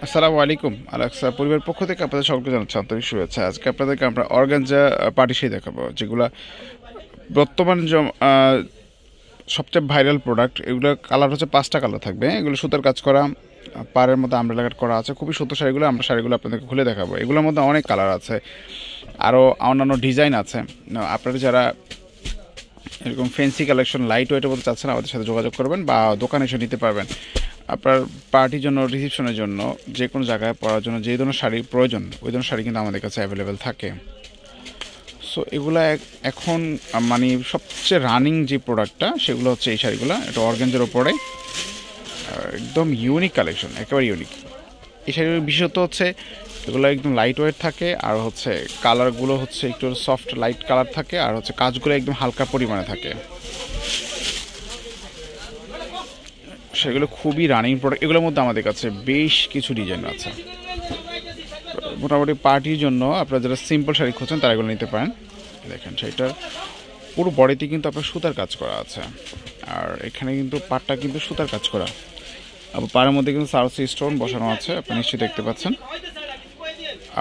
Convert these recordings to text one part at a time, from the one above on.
আসসালামু আলাইকুম। আলাক্সা পরিবার পক্ষ থেকে আপনাদের সকলকে জানাচ্ছি আন্তরিক শুভেচ্ছা। আজকে আপনাদেরকে আমরা অর্গানজা পার্টি শাড়ি দেখাবো, যেগুলো বর্তমান সবচেয়ে ভাইরাল প্রোডাক্ট। এগুলো কালার হচ্ছে 5টা কালার থাকবে। এগুলো সুতার কাজ করা, পাড়ের মধ্যে আমব্রেলা কাট করা আছে। খুবই সুন্দর শাড়িগুলো, আমরা শাড়িগুলো আপনাদেরকে খুলে দেখাবো। এগুলোর মধ্যে অনেক কালার আছে, আরও অন্যান্য ডিজাইন আছে। আপনারা যারা এরকম ফ্যান্সি কালেকশন লাইট ওয়েটের মধ্যে চাচ্ছেন, আমাদের সাথে যোগাযোগ করবেন বা দোকানে এসে নিতে পারবেন। আপনার পার্টির জন্য, রিসেপশনের জন্য, যে কোনো জায়গায় পরার জন্য যে ধরনের শাড়ি প্রয়োজন, ওই ধরনের শাড়ি কিন্তু আমাদের কাছে অ্যাভেলেবেল থাকে। সো এগুলো এখন মানে সবচেয়ে রানিং যে প্রোডাক্টটা, সেগুলো হচ্ছে এই শাড়িগুলো। এটা অর্গানজার ওপরে একদম ইউনিক কালেকশন, একেবারে ইউনিক। এই শাড়ির বিশেষত্ব হচ্ছে এগুলো একদম লাইট ওয়েট থাকে, আর হচ্ছে কালারগুলো হচ্ছে একটু সফট লাইট কালার থাকে, আর হচ্ছে কাজগুলো একদম হালকা পরিমাণে থাকে। সেগুলো খুবই রানিং প্রোডাক্ট। এগুলোর মধ্যে আমাদের কাছে বেশ কিছু ডিজাইন আছে। মোটামুটি পার্টির জন্য আপনারা যারা সিম্পল শাড়ি খুঁজছেন তারা এগুলো নিতে পারেন। দেখেন শাড়িটার পুরো বডিতে কিন্তু আপনার সুতার কাজ করা আছে, আর এখানে কিন্তু পাটটা কিন্তু সুতার কাজ করা। আবার পাড়ের মধ্যে কিন্তু সারসি স্টোন বসানো আছে, আপনি নিশ্চয়ই দেখতে পাচ্ছেন।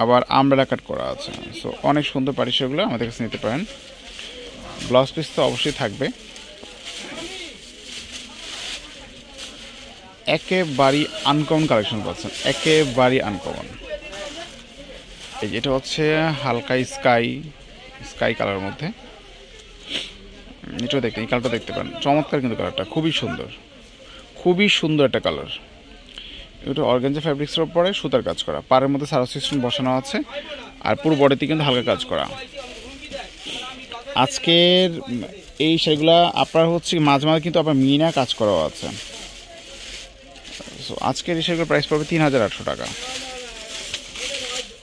আবার আমব্রেলা কাট করা আছে। সো অনেক সুন্দর পাটি সেগুলো আমাদের কাছে নিতে পারেন। ব্লাউজ পিস তো অবশ্যই থাকবে। একেবারেই আনকমন কালেকশন পাচ্ছেন, একেবারেই আনকমন। এই যেটা হচ্ছে হালকা স্কাই কালারের মধ্যে। এটাও দেখতে, এই কালারটা দেখতে পারেন, চমৎকার কিন্তু কালারটা, খুবই সুন্দর, খুবই সুন্দর একটা কালার। এটা অর্গানজা ফ্যাব্রিক্সের উপরে সুতার কাজ করা, পাড়ের মধ্যে সারো সিস্টেম বসানো আছে, আর পুরো বডিতে কিন্তু হালকা কাজ করা। আজকের এই শাড়িগুলা আপনার হচ্ছে মাঝে মাঝে কিন্তু আপনার মিনা কাজ করাও আছে। সো আজকের এই শাড়িগুলোর প্রাইস পড়বে 3800 টাকা।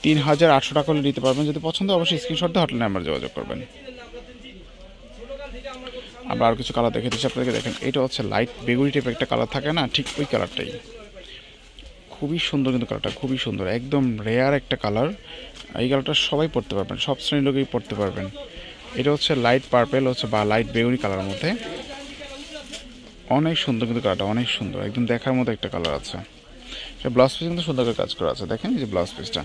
3800 টাকা হলে নিতে পারবেন। যদি পছন্দ অবশ্যই স্ক্রিনশট দিয়ে হটলাইন নাম্বার যোগাযোগ করবেন। আমরা আরও কিছু কালার দেখে দিচ্ছি আপনাদেরকে। দেখেন এটা হচ্ছে লাইট বেগুনি টাইপের একটা কালার থাকে না, ঠিক ওই কালারটাই। খুবই সুন্দর কিন্তু কালারটা, খুবই সুন্দর, একদম রেয়ার একটা কালার। এই কালারটা সবাই পরতে পারবেন, সব শ্রেণীর লোকেই পরতে পারবেন। এটা হচ্ছে লাইট পার্পেল হচ্ছে বা লাইট বেগুনি কালারের মধ্যে। অনেক সুন্দর কিন্তু কালারটা, অনেক সুন্দর, একদম দেখার মতো একটা কালার আছে। সে ব্লাউজ পিস কিন্তু সুন্দর করে কাজ করা আছে। দেখেন এই যে ব্লাউজ পিসটা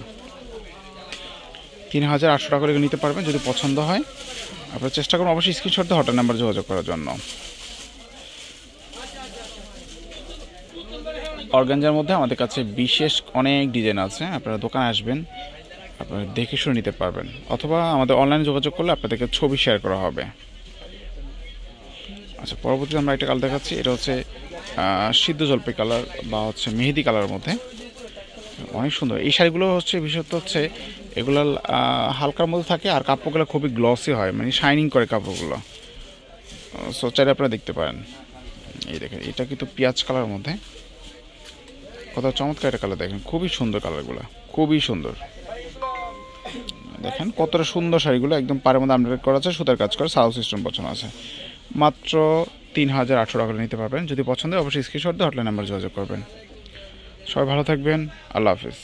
3800 টাকা করে নিতে পারবেন। যদি পছন্দ হয় আপনারা চেষ্টা করুন অবশ্যই স্ক্রিনশট দিয়ে হটলাইন নাম্বার যোগাযোগ করার জন্য। অর্গানজার মধ্যে আমাদের কাছে বিশেষ অনেক ডিজাইন আছে। আপনারা দোকানে আসবেন, আপনারা দেখে শুনে নিতে পারবেন, অথবা আমাদের অনলাইনে যোগাযোগ করলে আপনাদেরকে ছবি শেয়ার করা হবে। আচ্ছা, পরবর্তীতে আমরা একটা কালার দেখাচ্ছি। এটা হচ্ছে সিদ্ধ জলপাই কালার বা হচ্ছে মেহেদি কালারের মধ্যে। অনেক সুন্দর এই শাড়িগুলো হচ্ছে, বিশেষত হচ্ছে এগুলো হালকার মধ্যে থাকে, আর কাপড়গুলো খুবই গ্লসি হয়, মানে শাইনিং করে কাপড়গুলো। সো চাইলে আপনারা দেখতে পারেন। এই দেখেন এটা কিন্তু পেঁয়াজ কালারের মধ্যে, কত চমৎকার একটা কালার। দেখেন খুবই সুন্দর কালারগুলো, খুবই সুন্দর। দেখেন কতটা সুন্দর শাড়িগুলো, একদম পাড়ের মধ্যে আমব্রেলা করা আছে, সুতার কাজ করে, সাউথ সিস্টেম বসানো আছে। মাত্র 3800 টাকা নিতে পারবেন। যদি পছন্দ হয় অবশ্যই স্ক্রিনশট দিয়ে হটলাইন নাম্বার যোগাযোগ করবেন। সবাই ভালো থাকবেন, আল্লাহ হাফিজ।